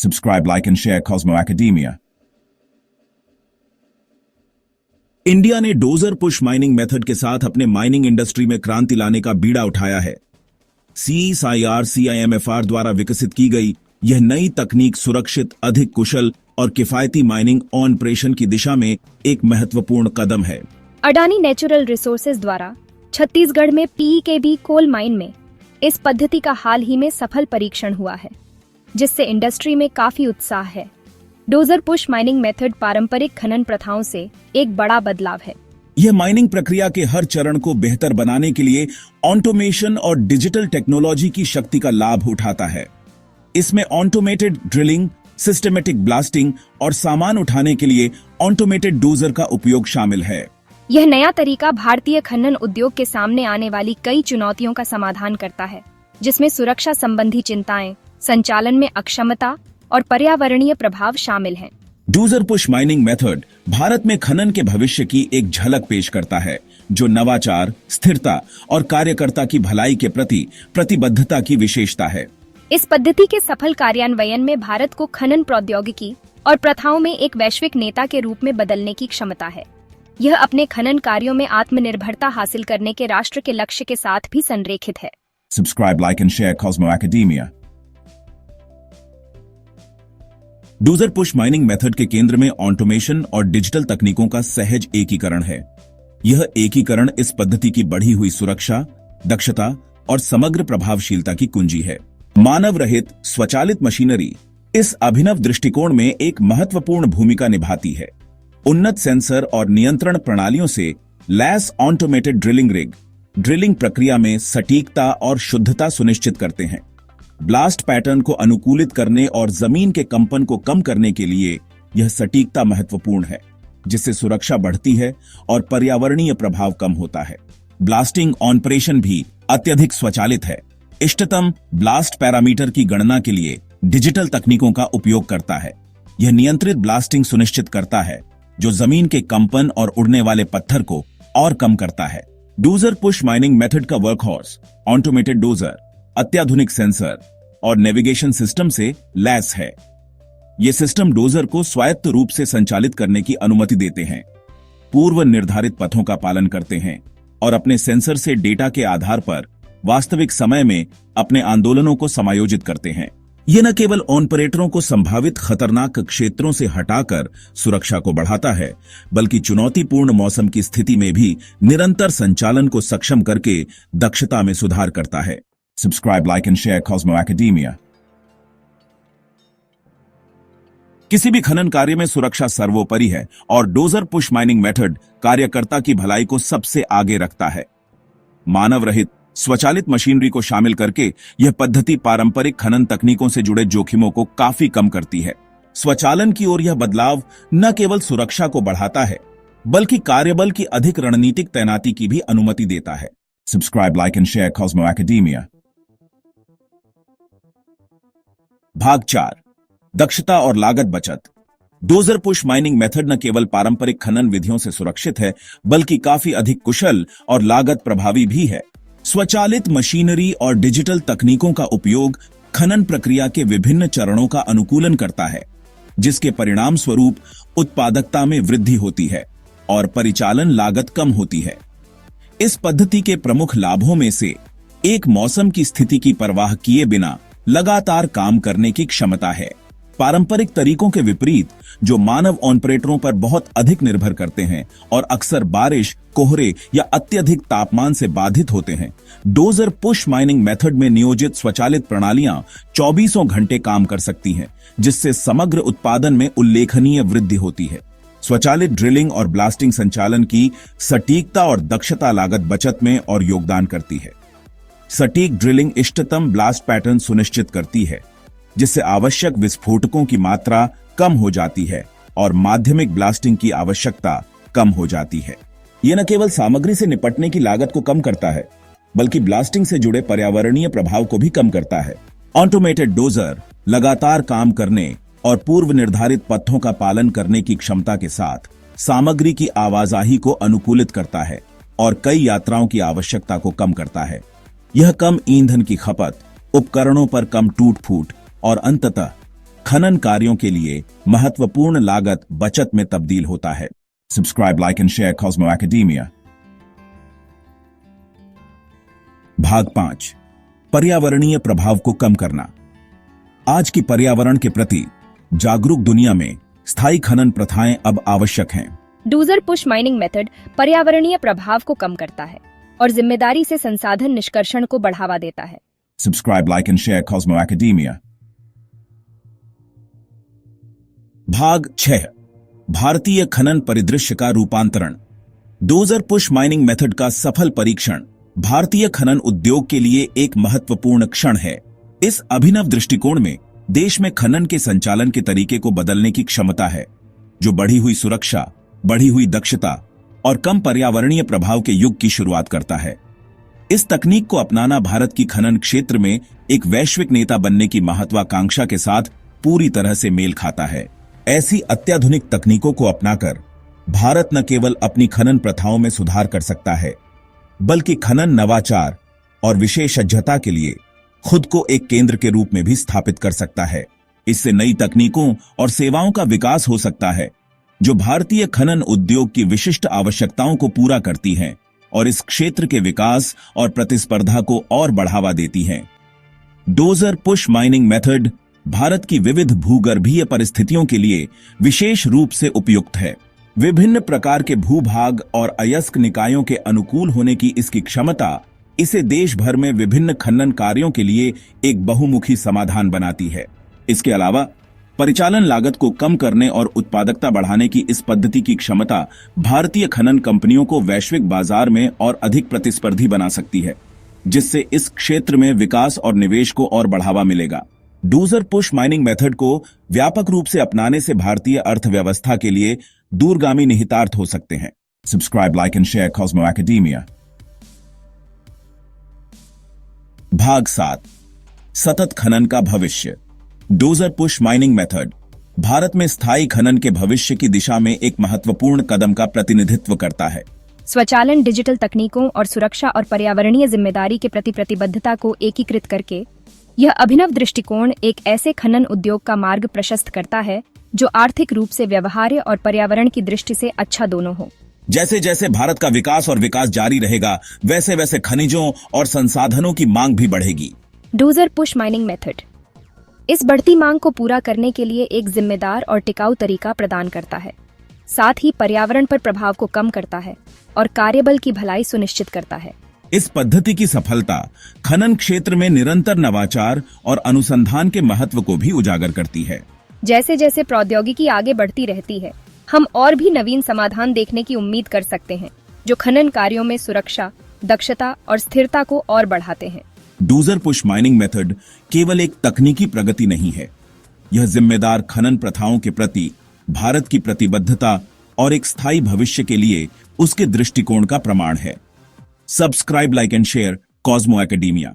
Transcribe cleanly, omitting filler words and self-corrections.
Subscribe, like and share Cosmo Academia. India ने dozer push mining method के साथ अपने माइनिंग इंडस्ट्री में क्रांति लाने का बीड़ा उठाया है। CSIR CIMFR द्वारा विकसित की गई यह नई तकनीक सुरक्षित, अधिक कुशल और किफायती माइनिंग ऑपरेशन की दिशा में एक महत्वपूर्ण कदम है। अडानी नेचुरल रिसोर्सेज द्वारा छत्तीसगढ़ में PEKB कोल माइन में इस पद्धति का हाल ही में सफल परीक्षण हुआ है, जिससे इंडस्ट्री में काफी उत्साह है। डोजर पुश माइनिंग मेथड पारंपरिक खनन प्रथाओं से एक बड़ा बदलाव है। यह माइनिंग प्रक्रिया के हर चरण को बेहतर बनाने के लिए ऑटोमेशन और डिजिटल टेक्नोलॉजी की शक्ति का लाभ उठाता है। इसमें ऑटोमेटेड ड्रिलिंग, सिस्टमेटिक ब्लास्टिंग और सामान उठाने के लिए ऑटोमेटेड डोजर का उपयोग शामिल है। यह नया तरीका भारतीय खनन उद्योग के सामने आने वाली कई चुनौतियों का समाधान करता है, जिसमें सुरक्षा संबंधी चिंताएं, संचालन में अक्षमता और पर्यावरणीय प्रभाव शामिल हैं। Dozer push mining method Bharat में खनन के भविष्य की एक झलक पेश करता है, जो नवाचार, स्थिरता और कार्यकर्ता की भलाई के प्रति प्रतिबद्धता की विशेषता है। इस पद्धति के सफल कार्यान्वयन में भारत को खनन प्रौद्योगिकी और प्रथाओं में एक वैश्विक नेता के रूप में बदलने की क्षमता है। यह अपने खनन कार्यों में आत्मनिर्भरता हासिल करने के राष्ट्र के लक्ष्य के साथ भी संरेखित है। Subscribe, like and share Cosmo Academia. Dozer push mining method के केंद्र में ऑटोमेशन और डिजिटल तकनीकों का सहज एकीकरण है। यह एकीकरण इस पद्धति की बढ़ी हुई सुरक्षा, दक्षता और समग्र प्रभावशीलता की कुंजी है। मानव रहित स्वचालित मशीनरी इस अभिनव दृष्टिकोण में एक महत्वपूर्ण भूमिका निभाती है। उन्नत सेंसर और नियंत्रण प्रणालियों से lace automated drilling rig drilling प्रक्रिया में सटीकता और शुद्धता सुनिश्चित करते हैं। ब्लास्ट पैटर्न को अनुकूलित करने और जमीन के कंपन को कम करने के लिए यह सटीकता महत्वपूर्ण है, जिससे सुरक्षा बढ़ती है और पर्यावरणीय प्रभाव कम होता है। ब्लास्टिंग ऑपरेशन भी अत्यधिक स्वचालित है। इष्टतम ब्लास्ट पैरामीटर की गणना के लिए डिजिटल तकनीकों का उपयोग करता है। यह नियंत्रित ब्लास्टिंग सुनिश्चित करता है, जो जमीन के कंपन और उड़ने वाले पत्थर को और कम करता है। डोजर पुश माइनिंग मेथड का वर्कहॉर्स ऑटोमेटेड डोजर, अत्याधुनिक सेंसर और नेविगेशन सिस्टम से लैस है। ये सिस्टम डोजर को स्वायत्त रूप से संचालित करने की अनुमति देते हैं, पूर्व निर्धारित पथों का पालन करते हैं और अपने सेंसर से डेटा के आधार पर वास्तविक समय में अपने आंदोलनों को समायोजित करते हैं। यह न केवल ऑपरेटरों को संभावित खतरनाक क्षेत्रों से हटाकर सुरक्षा को बढ़ाता है, बल्कि चुनौतीपूर्ण मौसम की स्थिति में भी निरंतर संचालन को सक्षम करके दक्षता में सुधार करता है। Subscribe, like and share Cosmo Academia. किसी भी खनन कार्य में सुरक्षा सर्वोपरि है और डोजर पुश माइनिंग मेथड कार्यकर्ता की भलाई को सबसे आगे रखता है। मानव रहित स्वचालित मशीनरी को शामिल करके यह पद्धति पारंपरिक खनन तकनीकों से जुड़े जोखिमों को काफी कम करती है। स्वचालन की ओर यह बदलाव न केवल सुरक्षा को बढ़ाता है, बल्कि कार्यबल की अधिक रणनीतिक तैनाती की भी अनुमति देता है। Subscribe, like and share Cosmo Academia. भाग 4, दक्षता और लागत बचत। डोजर पुश माइनिंग मेथड न केवल पारंपरिक खनन विधियों से सुरक्षित है, बल्कि काफी अधिक कुशल और लागत प्रभावी भी है। स्वचालित मशीनरी और डिजिटल तकनीकों का उपयोग खनन प्रक्रिया के विभिन्न चरणों का अनुकूलन करता है, जिसके परिणाम स्वरूप उत्पादकता में वृद्धि होती है और परिचालन लागत कम होती है। इस पद्धति के प्रमुख लाभों में से एक मौसम की स्थिति की परवाह किए बिना लगातार काम करने की क्षमता है। पारंपरिक तरीकों के विपरीत, जो मानव ऑपरेटरों पर बहुत अधिक निर्भर करते हैं और अक्सर बारिश, कोहरे या अत्यधिक तापमान से बाधित होते हैं, डोजर पुश माइनिंग मेथड में नियोजित स्वचालित प्रणालियां 24 घंटे काम कर सकती हैं, जिससे समग्र उत्पादन में उल्लेखनीय वृद्धि होती है। स्वचालित ड्रिलिंग और ब्लास्टिंग संचालन की सटीकता और दक्षता लागत बचत में और योगदान करती है। सटीक ड्रिलिंग इष्टतम ब्लास्ट पैटर्न सुनिश्चित करती है, जिससे आवश्यक विस्फोटकों की मात्रा कम हो जाती है और माध्यमिक ब्लास्टिंग की आवश्यकता कम हो जाती है। यह न केवल सामग्री से निपटने की लागत को कम करता है, बल्कि ब्लास्टिंग से जुड़े पर्यावरणीय प्रभाव को भी कम करता है। ऑटोमेटेड डोजर लगातार काम करने और पूर्व निर्धारित पथों का पालन करने की क्षमता के साथ सामग्री की आवाजाही को अनुकूलित करता है और कई यात्राओं की आवश्यकता को कम करता है। यह कम ईंधन की खपत, उपकरणों पर कम टूट फूट और अंततः खनन कार्यों के लिए महत्वपूर्ण लागत बचत में तब्दील होता है। Subscribe, like and share Cosmo academia. भाग 5, पर्यावरणीय प्रभाव को कम करना। आज की पर्यावरण के प्रति जागरूक दुनिया में स्थायी खनन प्रथाएं अब आवश्यक हैं। डूजर पुश माइनिंग मेथड पर्यावरणीय प्रभाव को कम करता है और जिम्मेदारी से संसाधन निष्कर्षण को बढ़ावा देता है। Subscribe, like and share Cosmo academia. भाग 6, भारतीय खनन परिदृश्य का रूपांतरण। डोजर पुश माइनिंग मेथड का सफल परीक्षण भारतीय खनन उद्योग के लिए एक महत्वपूर्ण क्षण है। इस अभिनव दृष्टिकोण में देश में खनन के संचालन के तरीके को बदलने की क्षमता है, जो बढ़ी हुई सुरक्षा, बढ़ी हुई दक्षता और कम पर्यावरणीय प्रभाव के युग की शुरुआत करता है। इस तकनीक को अपनाना भारत की खनन क्षेत्र में एक वैश्विक नेता बनने की महत्वाकांक्षा के साथ पूरी तरह से मेल खाता है। ऐसी अत्याधुनिक तकनीकों को अपनाकर भारत न केवल अपनी खनन प्रथाओं में सुधार कर सकता है, बल्कि खनन नवाचार और विशेषज्ञता के लिए खुद को एक केंद्र के रूप में भी स्थापित कर सकता है। इससे नई तकनीकों और सेवाओं का विकास हो सकता है, जो भारतीय खनन उद्योग की विशिष्ट आवश्यकताओं को पूरा करती हैं और इस क्षेत्र के विकास और प्रतिस्पर्धा को और बढ़ावा देती हैं। Dozer push mining method Bharat की विविध भूगर्भीय परिस्थितियों के लिए विशेष रूप से उपयुक्त है। विभिन्न प्रकार के भूभाग और अयस्क निकायों के अनुकूल होने की इसकी क्षमता इसे देश भर में विभिन्न खनन कार्यों के लिए एक बहुमुखी समाधान बनाती है। इसके अलावा परिचालन लागत को कम करने और उत्पादकता बढ़ाने की इस पद्धति की क्षमता भारतीय खनन कंपनियों को वैश्विक बाजार में और अधिक प्रतिस्पर्धी बना सकती है, जिससे इस क्षेत्र में विकास और निवेश को और बढ़ावा मिलेगा। डोजर पुश माइनिंग मेथड को व्यापक रूप से अपनाने से भारतीय अर्थव्यवस्था के लिए दूरगामी निहितार्थ हो सकते हैं। Subscribe, like and share Cosmo academia. भाग 7, सतत खनन का भविष्य। Dozer push mining method Bharat में स्थायी खनन के भविष्य की दिशा में एक महत्वपूर्ण कदम का प्रतिनिधित्व करता है। स्वचालन, डिजिटल तकनीकों और सुरक्षा और पर्यावरणीय जिम्मेदारी के प्रति प्रतिबद्धता को एकीकृत करके यह अभिनव दृष्टिकोण एक ऐसे खनन उद्योग का मार्ग प्रशस्त करता है जो आर्थिक रूप से व्यवहार्य और पर्यावरण की दृष्टि से अच्छा दोनों हो। जैसे जैसे भारत का विकास जारी रहेगा, वैसे वैसे खनिजों और संसाधनों की मांग भी बढ़ेगी। डोजर पुश माइनिंग मेथड इस बढ़ती मांग को पूरा करने के लिए एक जिम्मेदार और टिकाऊ तरीका प्रदान करता है, साथ ही पर्यावरण पर प्रभाव को कम करता है और कार्यबल की भलाई सुनिश्चित करता है। इस पद्धति की सफलता खनन क्षेत्र में निरंतर नवाचार और अनुसंधान के महत्व को भी उजागर करती है। जैसे जैसे प्रौद्योगिकी आगे बढ़ती रहती है, हम और भी नवीन समाधान देखने की उम्मीद कर सकते हैं, जो खनन कार्यों में सुरक्षा, दक्षता और स्थिरता को और बढ़ाते हैं। डोजर पुश माइनिंग मेथड केवल एक तकनीकी प्रगति नहीं है, यह जिम्मेदार खनन प्रथाओं के प्रति भारत की प्रतिबद्धता और एक स्थायी भविष्य के लिए उसके दृष्टिकोण का प्रमाण है। Subscribe, like and share Cosmo academia.